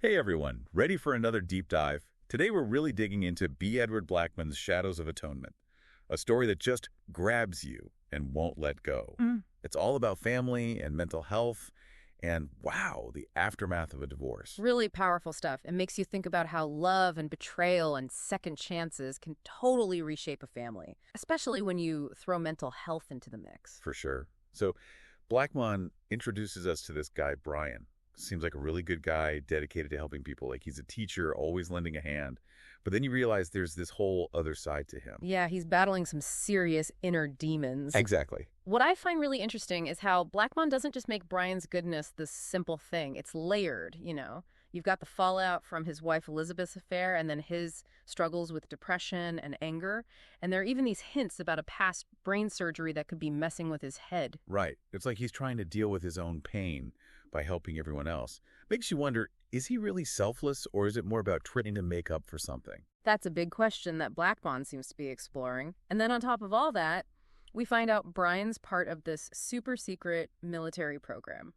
Hey everyone, ready for another deep dive? Today we're really digging into B. Edward Blackman's Shadows of Atonement, a story that just grabs you and won't let go. Mm. It's all about family and mental health and, wow, the aftermath of a divorce. Really powerful stuff. It makes you think about how love and betrayal and second chances can totally reshape a family, especially when you throw mental health into the mix. For sure. So Blackman introduces us to this guy, Brian. Seems like a really good guy, dedicated to helping people. Like he's a teacher, always lending a hand. But then you realize there's this whole other side to him. Yeah, he's battling some serious inner demons. Exactly. What I find really interesting is how Blackmon doesn't just make Brian's goodness this simple thing. It's layered, you know. You've got the fallout from his wife Elizabeth's affair and then his struggles with depression and anger. And there are even these hints about a past brain surgery that could be messing with his head. Right. It's like he's trying to deal with his own pain by helping everyone else. Makes you wonder, is he really selfless or is it more about trying to make up for something? That's a big question that Blackmon seems to be exploring. And then on top of all that, we find out Brian's part of this super secret military program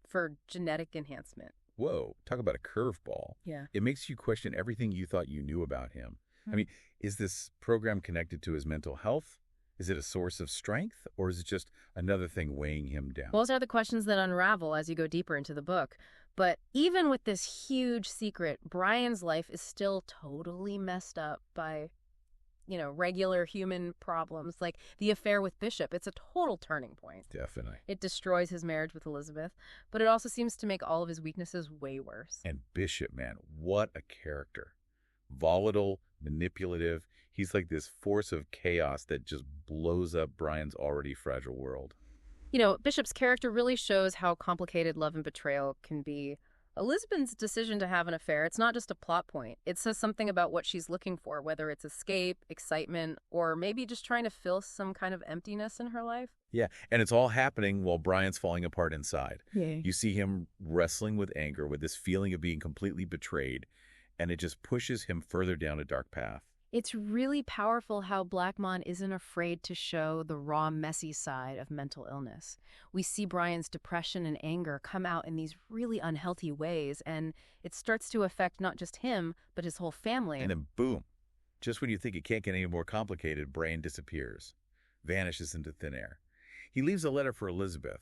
for genetic enhancement. Whoa, talk about a curveball. Yeah. It makes you question everything you thought you knew about him. I mean, is this program connected to his mental health? Is it a source of strength, or is it just another thing weighing him down? Those are the questions that unravel as you go deeper into the book. But even with this huge secret, Brian's life is still totally messed up by, regular human problems, like the affair with Bishop. It's a total turning point. Definitely. It destroys his marriage with Elizabeth, but it also seems to make all of his weaknesses way worse. And Bishop, man, what a character. Volatile, manipulative. He's like this force of chaos that just blows up Brian's already fragile world. Bishop's character really shows how complicated love and betrayal can be. Elizabeth's decision to have an affair, it's not just a plot point. It says something about what she's looking for, whether it's escape, excitement, or maybe just trying to fill some kind of emptiness in her life. Yeah, and it's all happening while Brian's falling apart inside. Yeah. You see him wrestling with anger, with this feeling of being completely betrayed, and it just pushes him further down a dark path. It's really powerful how Blackmon isn't afraid to show the raw, messy side of mental illness. We see Brian's depression and anger come out in these really unhealthy ways, and it starts to affect not just him, but his whole family. And then boom, just when you think it can't get any more complicated, Brian disappears, vanishes into thin air. He leaves a letter for Elizabeth,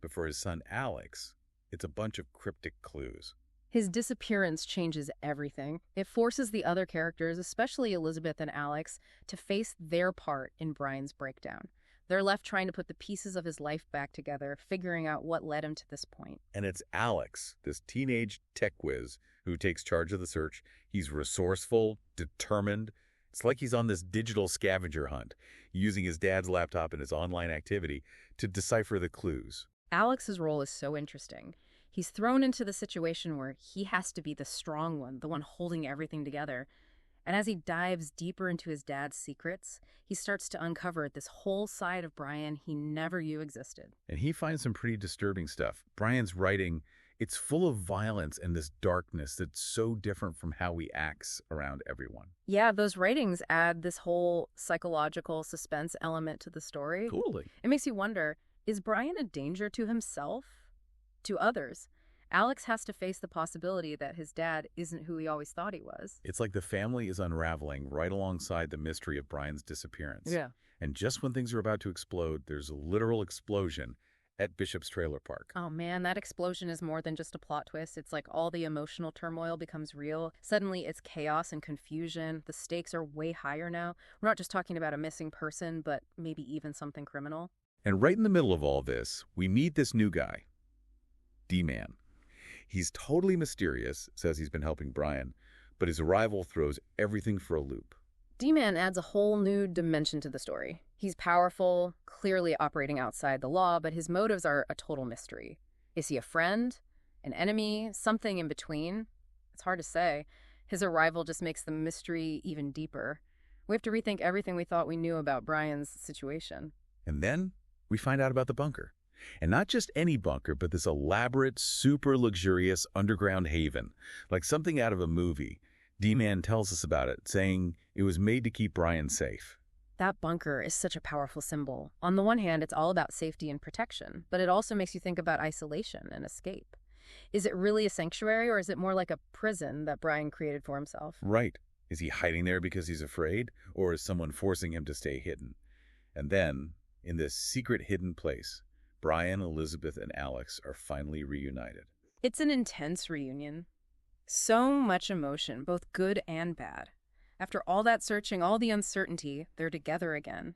but for his son Alex, it's a bunch of cryptic clues. His disappearance changes everything. It forces the other characters, especially Elizabeth and Alex, to face their part in Brian's breakdown. They're left trying to put the pieces of his life back together, figuring out what led him to this point. And it's Alex, this teenage tech whiz, who takes charge of the search. He's resourceful, determined. It's like he's on this digital scavenger hunt, using his dad's laptop and his online activity to decipher the clues. Alex's role is so interesting. He's thrown into the situation where he has to be the strong one, the one holding everything together. And as he dives deeper into his dad's secrets, he starts to uncover this whole side of Brian he never knew existed. And he finds some pretty disturbing stuff. Brian's writing, it's full of violence and this darkness that's so different from how he acts around everyone. Yeah, those writings add this whole psychological suspense element to the story. Totally. It makes you wonder, is Brian a danger to himself? To others? Alex has to face the possibility that his dad isn't who he always thought he was. It's like the family is unraveling right alongside the mystery of Brian's disappearance. Yeah. And just when things are about to explode, there's a literal explosion at Bishop's trailer park. Oh man, that explosion is more than just a plot twist. It's like all the emotional turmoil becomes real. Suddenly it's chaos and confusion. The stakes are way higher now. We're not just talking about a missing person, but maybe even something criminal. And right in the middle of all this, we meet this new guy, D-Man. He's totally mysterious, says he's been helping Brian, but his arrival throws everything for a loop. D-Man adds a whole new dimension to the story. He's powerful, clearly operating outside the law, but his motives are a total mystery. Is he a friend, an enemy, something in between? It's hard to say. His arrival just makes the mystery even deeper. We have to rethink everything we thought we knew about Brian's situation. And then we find out about the bunker. And not just any bunker, but this elaborate, super luxurious underground haven, like something out of a movie. D-Man tells us about it, saying it was made to keep Brian safe. That bunker is such a powerful symbol. On the one hand, it's all about safety and protection, but it also makes you think about isolation and escape. Is it really a sanctuary, or is it more like a prison that Brian created for himself? Right. Is he hiding there because he's afraid, or is someone forcing him to stay hidden? And then, in this secret hidden place, Brian, Elizabeth, and Alex are finally reunited. It's an intense reunion. So much emotion, both good and bad. After all that searching, all the uncertainty, they're together again.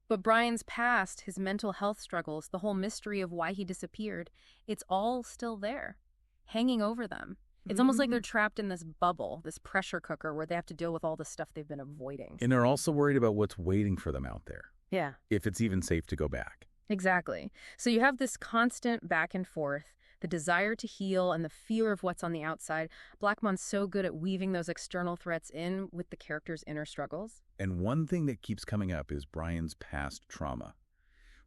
But Brian's past, his mental health struggles, the whole mystery of why he disappeared, it's all still there, hanging over them. It's almost like they're trapped in this bubble, this pressure cooker where they have to deal with all the stuff they've been avoiding. And they're also worried about what's waiting for them out there, Yeah, if it's even safe to go back. exactly. So you have this constant back and forth, the desire to heal and the fear of what's on the outside. Blackmon's so good at weaving those external threats in with the character's inner struggles. And one thing that keeps coming up is Brian's past trauma.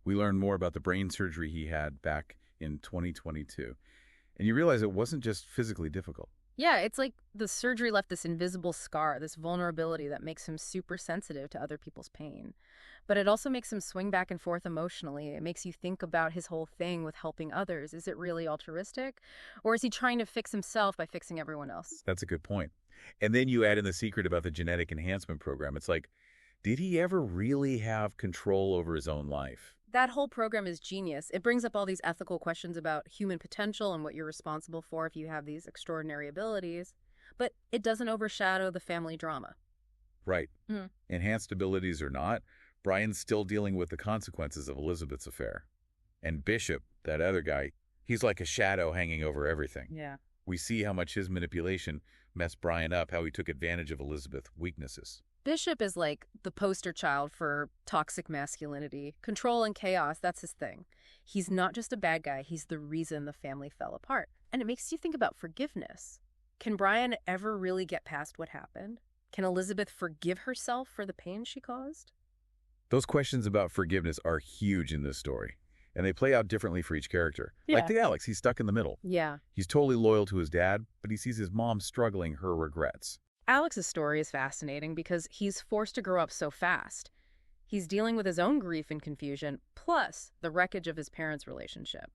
We learn more about the brain surgery he had back in 2022. And you realize it wasn't just physically difficult. Yeah, it's like the surgery left this invisible scar, this vulnerability that makes him super sensitive to other people's pain. But it also makes him swing back and forth emotionally. It makes you think about his whole thing with helping others. Is it really altruistic? Or is he trying to fix himself by fixing everyone else? That's a good point. And then you add in the secret about the genetic enhancement program. It's like, did he ever really have control over his own life? That whole program is genius. It brings up all these ethical questions about human potential and what you're responsible for if you have these extraordinary abilities. But it doesn't overshadow the family drama. Right. Mm. Enhanced abilities or not, Brian's still dealing with the consequences of Elizabeth's affair. And Bishop, that other guy, he's like a shadow hanging over everything. Yeah. We see how much his manipulation messed Brian up, how he took advantage of Elizabeth's weaknesses. Bishop is like the poster child for toxic masculinity. Control and chaos, that's his thing. He's not just a bad guy, he's the reason the family fell apart. And it makes you think about forgiveness. Can Brian ever really get past what happened? Can Elizabeth forgive herself for the pain she caused? Those questions about forgiveness are huge in this story, and they play out differently for each character. Like the Alex, he's stuck in the middle. Yeah. He's totally loyal to his dad, but he sees his mom struggling her regrets. Alex's story is fascinating because he's forced to grow up so fast. He's dealing with his own grief and confusion, plus the wreckage of his parents' relationship.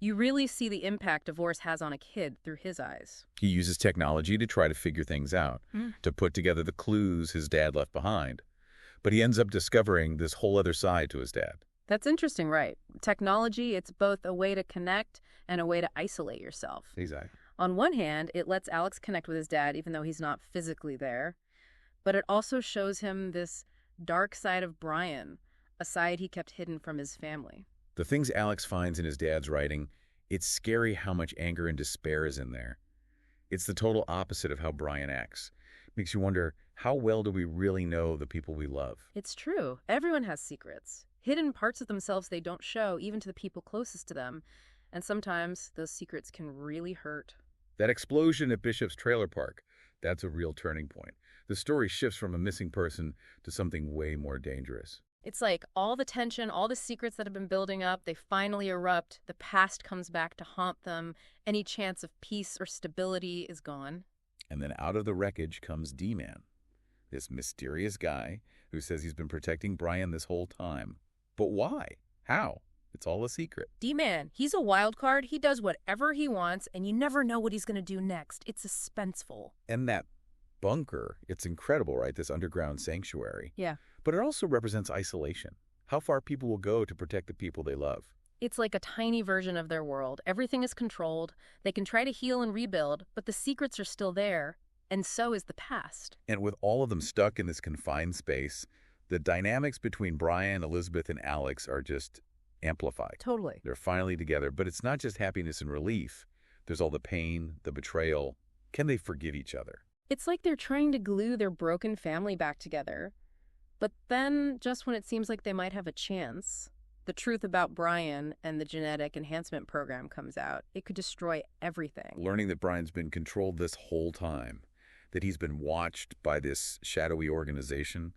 You really see the impact divorce has on a kid through his eyes. He uses technology to try to figure things out, to put together the clues his dad left behind. But he ends up discovering this whole other side to his dad. That's interesting, right? Technology, it's both a way to connect and a way to isolate yourself. Exactly. On one hand, it lets Alex connect with his dad even though he's not physically there. But it also shows him this dark side of Brian, a side he kept hidden from his family. The things Alex finds in his dad's writing, it's scary how much anger and despair is in there. It's the total opposite of how Brian acts. Makes you wonder, how well do we really know the people we love? It's true. Everyone has secrets. Hidden parts of themselves they don't show, even to the people closest to them. And sometimes those secrets can really hurt. That explosion at Bishop's trailer park, that's a real turning point. The story shifts from a missing person to something way more dangerous. It's like all the tension, all the secrets that have been building up, they finally erupt. The past comes back to haunt them. Any chance of peace or stability is gone. And then out of the wreckage comes D-Man, this mysterious guy who says he's been protecting Brian this whole time. But why? How? It's all a secret. D-Man, he's a wild card. He does whatever he wants, and you never know what he's going to do next. It's suspenseful. And that bunker, it's incredible, right? This underground sanctuary. Yeah. But it also represents isolation. How far people will go to protect the people they love. It's like a tiny version of their world. Everything is controlled. They can try to heal and rebuild, but the secrets are still there, and so is the past. And with all of them stuck in this confined space, the dynamics between Brian, Elizabeth, and Alex are just amplified. Totally. They're finally together, but it's not just happiness and relief. There's all the pain, the betrayal. Can they forgive each other? It's like they're trying to glue their broken family back together. But then, just when it seems like they might have a chance, the truth about Brian and the genetic enhancement program comes out. It could destroy everything. Learning that Brian's been controlled this whole time, that he's been watched by this shadowy organization,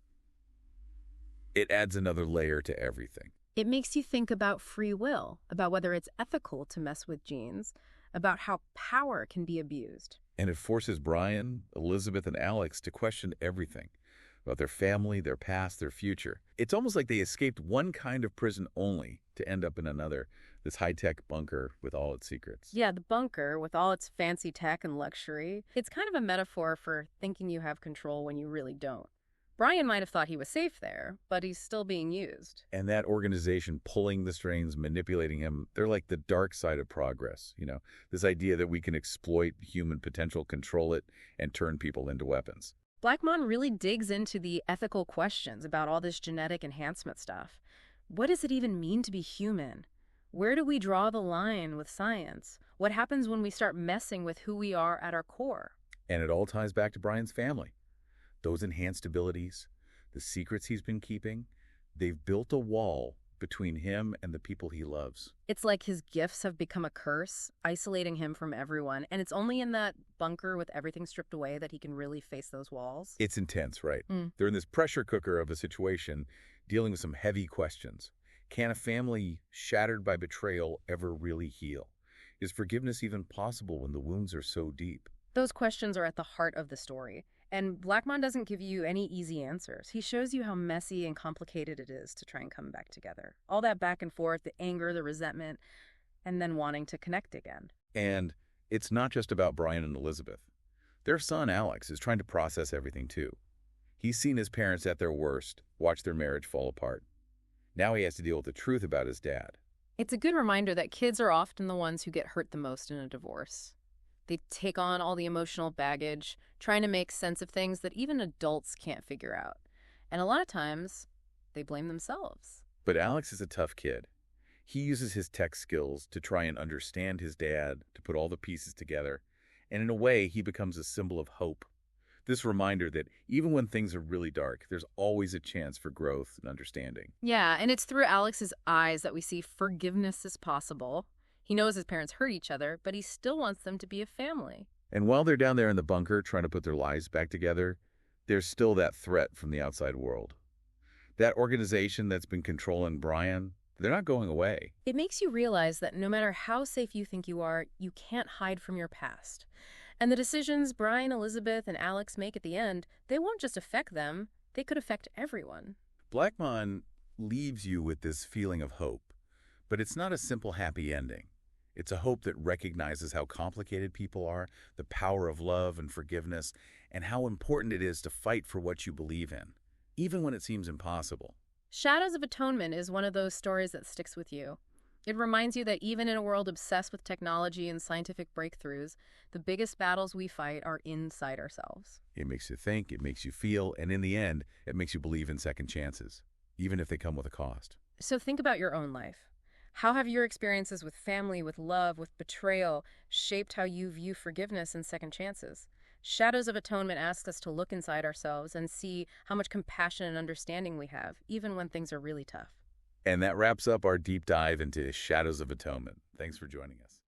it adds another layer to everything. It makes you think about free will, about whether it's ethical to mess with genes, about how power can be abused. And it forces Brian, Elizabeth, and Alex to question everything. about their family, their past, their future. It's almost like they escaped one kind of prison only to end up in another, this high-tech bunker with all its secrets. Yeah, the bunker, with all its fancy tech and luxury, it's kind of a metaphor for thinking you have control when you really don't. Brian might have thought he was safe there, but he's still being used. And that organization pulling the strings, manipulating him, they're like the dark side of progress, this idea that we can exploit human potential, control it, and turn people into weapons. Blackmon really digs into the ethical questions about all this genetic enhancement stuff. What does it even mean to be human? Where do we draw the line with science? What happens when we start messing with who we are at our core? And it all ties back to Brian's family. Those enhanced abilities, the secrets he's been keeping, they've built a wall between him and the people he loves. It's like his gifts have become a curse, isolating him from everyone, and it's only in that bunker with everything stripped away that he can really face those walls. It's intense, right? They're in this pressure cooker of a situation, dealing with some heavy questions. Can a family shattered by betrayal ever really heal? Is forgiveness even possible when the wounds are so deep? Those questions are at the heart of the story. And Blackmon doesn't give you any easy answers. He shows you how messy and complicated it is to try and come back together. All that back and forth, the anger, the resentment, and then wanting to connect again. And it's not just about Brian and Elizabeth. Their son, Alex, is trying to process everything too. He's seen his parents at their worst, watched their marriage fall apart. Now he has to deal with the truth about his dad. It's a good reminder that kids are often the ones who get hurt the most in a divorce. They take on all the emotional baggage, trying to make sense of things that even adults can't figure out. And a lot of times, they blame themselves. But Alex is a tough kid. He uses his tech skills to try and understand his dad, to put all the pieces together. And in a way, he becomes a symbol of hope. This reminder that even when things are really dark, there's always a chance for growth and understanding. Yeah, and it's through Alex's eyes that we see forgiveness is possible. He knows his parents hurt each other, but he still wants them to be a family. And while they're down there in the bunker trying to put their lives back together, there's still that threat from the outside world. That organization that's been controlling Brian, they're not going away. It makes you realize that no matter how safe you think you are, you can't hide from your past. And the decisions Brian, Elizabeth, and Alex make at the end, they won't just affect them, they could affect everyone. Blackmon leaves you with this feeling of hope, but it's not a simple happy ending. It's a hope that recognizes how complicated people are, the power of love and forgiveness, and how important it is to fight for what you believe in, even when it seems impossible. Shadows of Atonement is one of those stories that sticks with you. It reminds you that even in a world obsessed with technology and scientific breakthroughs, the biggest battles we fight are inside ourselves. It makes you think, it makes you feel, and in the end, it makes you believe in second chances, even if they come with a cost. So think about your own life. How have your experiences with family, with love, with betrayal shaped how you view forgiveness and second chances? Shadows of Atonement asks us to look inside ourselves and see how much compassion and understanding we have, even when things are really tough. And that wraps up our deep dive into Shadows of Atonement. Thanks for joining us.